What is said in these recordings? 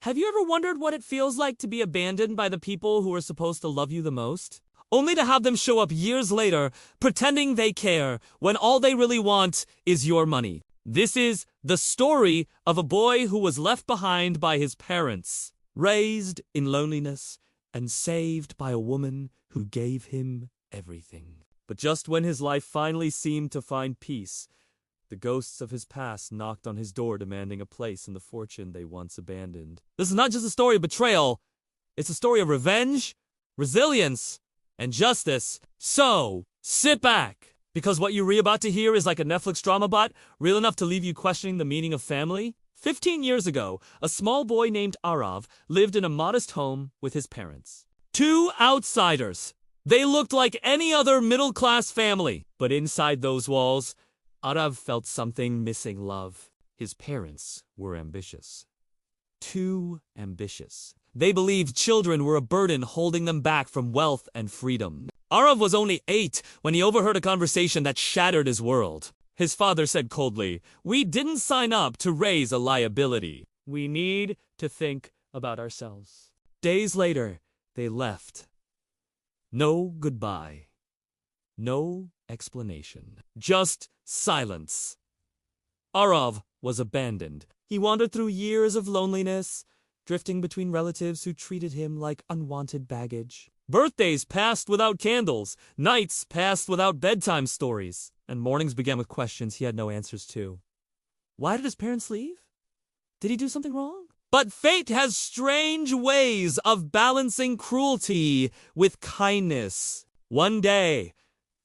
Have you ever wondered what it feels like to be abandoned by the people who are supposed to love you the most? Only to have them show up years later, pretending they care, when all they really want is your money. This is the story of a boy who was left behind by his parents, raised in loneliness, and saved by a woman who gave him everything. But just when his life finally seemed to find peace, the ghosts of his past knocked on his door demanding a place in the fortune they once abandoned. This is not just a story of betrayal, it's a story of revenge, resilience, and justice. So, sit back, because what you're about to hear is like a Netflix drama bot, real enough to leave you questioning the meaning of family. 15 years ago, a small boy named Aarav lived in a modest home with his parents. Two outsiders. They looked like any other middle-class family, but inside those walls, Aarav felt something missing: love. His parents were ambitious. Too ambitious. They believed children were a burden holding them back from wealth and freedom. Aarav was only 8 when he overheard a conversation that shattered his world. His father said coldly, "We didn't sign up to raise a liability. We need to think about ourselves." Days later, they left. No goodbye. No explanation. Just silence. Aarav was abandoned. He wandered through years of loneliness, drifting between relatives who treated him like unwanted baggage. Birthdays passed without candles, nights passed without bedtime stories, and mornings began with questions he had no answers to. Why did his parents leave? Did he do something wrong? But fate has strange ways of balancing cruelty with kindness. One day,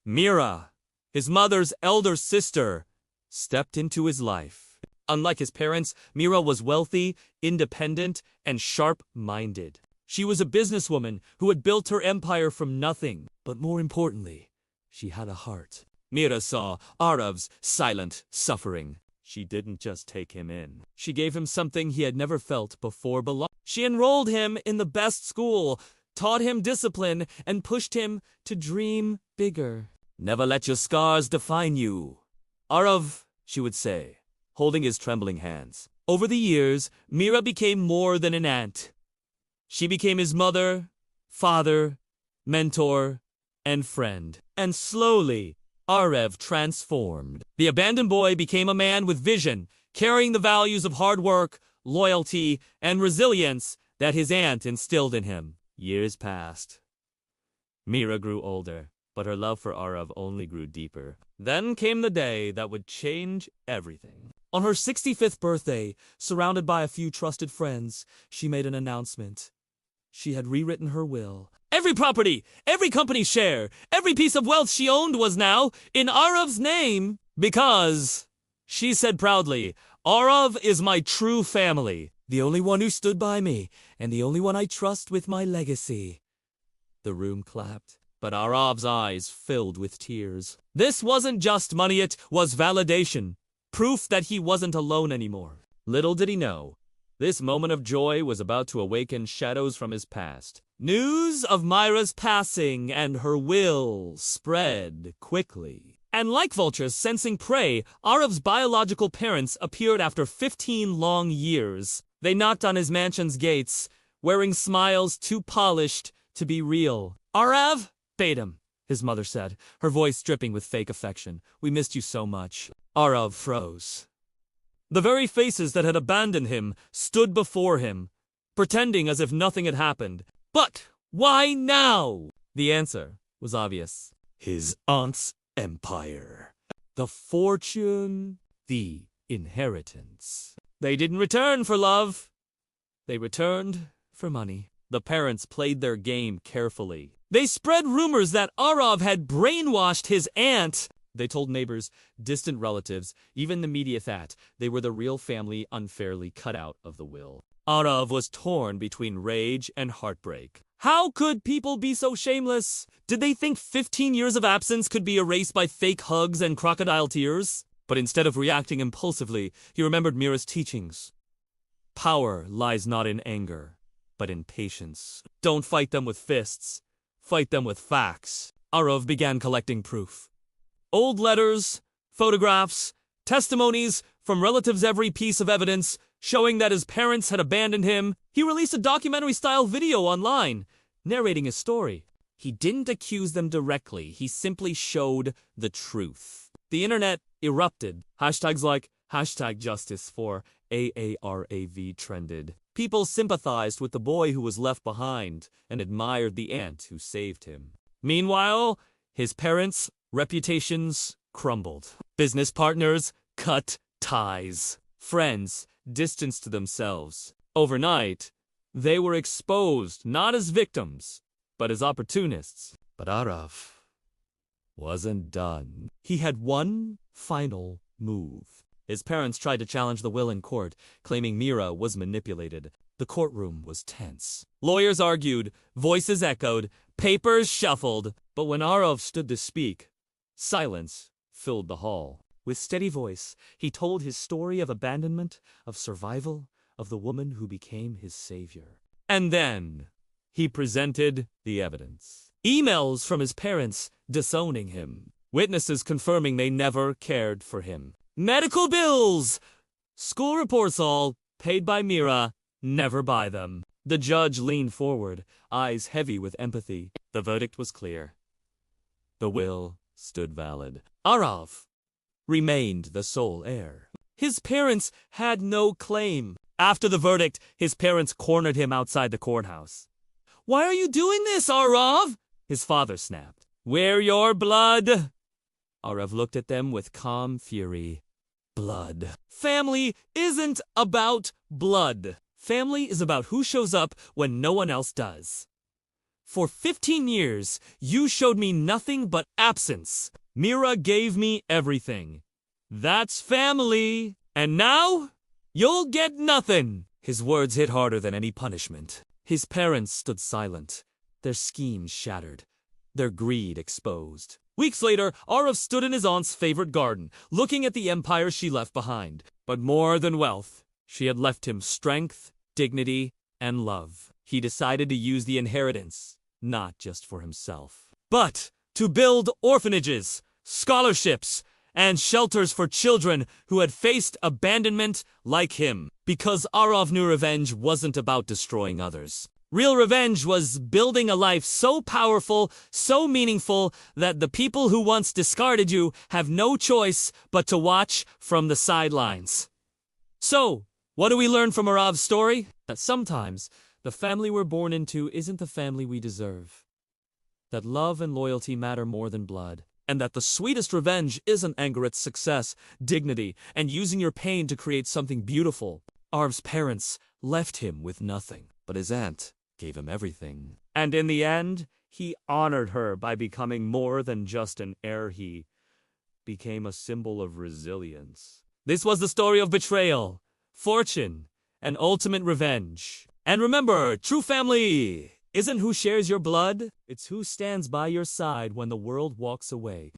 Meera, his mother's elder sister, stepped into his life. Unlike his parents, Meera was wealthy, independent, and sharp-minded. She was a businesswoman who had built her empire from nothing. But more importantly, she had a heart. Meera saw Aarav's silent suffering. She didn't just take him in. She gave him something he had never felt before: belonging. She enrolled him in the best school, taught him discipline, and pushed him to dream bigger. "Never let your scars define you, Aarav," she would say, holding his trembling hands. Over the years, Meera became more than an aunt. She became his mother, father, mentor, and friend. And slowly, Aarav transformed. The abandoned boy became a man with vision, carrying the values of hard work, loyalty, and resilience that his aunt instilled in him. Years passed. Meera grew older, but her love for Aarav only grew deeper. Then came the day that would change everything. On her 65th birthday, surrounded by a few trusted friends, she made an announcement. She had rewritten her will. Every property, every company share, every piece of wealth she owned was now in Aarav's name, because, she said proudly, "Aarav is my true family, the only one who stood by me, and the only one I trust with my legacy." The room clapped, but Aarav's eyes filled with tears. This wasn't just money, it was validation, proof that he wasn't alone anymore. Little did he know, this moment of joy was about to awaken shadows from his past. News of Meera's passing and her will spread quickly. And like vultures sensing prey, Aarav's biological parents appeared after 15 long years. They knocked on his mansion's gates, wearing smiles too polished to be real. "Aarav," bade him, his mother said, her voice dripping with fake affection. "We missed you so much." Aarav froze. The very faces that had abandoned him stood before him, pretending as if nothing had happened. But why now? The answer was obvious. His aunt's empire. The fortune, the inheritance. They didn't return for love. They returned for money. The parents played their game carefully. They spread rumors that Aarav had brainwashed his aunt. They told neighbors, distant relatives, even the media that they were the real family unfairly cut out of the will. Aarav was torn between rage and heartbreak. How could people be so shameless? Did they think 15 years of absence could be erased by fake hugs and crocodile tears? But instead of reacting impulsively, he remembered Meera's teachings. Power lies not in anger, but in patience. Don't fight them with fists. Fight them with facts. Aarav began collecting proof. Old letters, photographs, testimonies from relatives. Every piece of evidence showing that his parents had abandoned him. He released a documentary-style video online, narrating his story. He didn't accuse them directly, he simply showed the truth. The internet erupted. Hashtags like #justice for AARAV trended. People sympathized with the boy who was left behind and admired the aunt who saved him. Meanwhile, his parents' reputations crumbled. Business partners cut ties. Friends distanced themselves. Overnight, they were exposed not as victims, but as opportunists. But Aarav wasn't done. He had one final move. His parents tried to challenge the will in court, claiming Meera was manipulated. The courtroom was tense. Lawyers argued, voices echoed, papers shuffled. But when Aarav stood to speak, silence filled the hall. With steady voice, he told his story of abandonment, of survival, of the woman who became his savior. And then he presented the evidence. Emails from his parents disowning him. Witnesses confirming they never cared for him. Medical bills! School reports all, paid by Meera, never by them. The judge leaned forward, eyes heavy with empathy. The verdict was clear. The will stood valid. Aarav remained the sole heir. His parents had no claim. After the verdict, his parents cornered him outside the courthouse. "Why are you doing this, Aarav?" his father snapped. "We're your blood." Aarav looked at them with calm fury. Blood. Family isn't about blood. Family is about who shows up when no one else does. For 15 years, you showed me nothing but absence. Meera gave me everything. That's family. And now, you'll get nothing. His words hit harder than any punishment. His parents stood silent, their schemes shattered, their greed exposed. Weeks later, Aarav stood in his aunt's favorite garden, looking at the empire she left behind. But more than wealth, she had left him strength, dignity, and love. He decided to use the inheritance, not just for himself, but to build orphanages, scholarships, and shelters for children who had faced abandonment like him. Because Aarav knew revenge wasn't about destroying others. Real revenge was building a life so powerful, so meaningful, that the people who once discarded you have no choice but to watch from the sidelines. So, what do we learn from Aarav's story? That sometimes the family we're born into isn't the family we deserve. That love and loyalty matter more than blood. And that the sweetest revenge isn't anger at success, dignity, and using your pain to create something beautiful. Aarav's parents left him with nothing, but his aunt gave him everything. And in the end, he honored her by becoming more than just an heir. He became a symbol of resilience. This was the story of betrayal, fortune, and ultimate revenge. And remember, true family isn't who shares your blood, it's who stands by your side when the world walks away.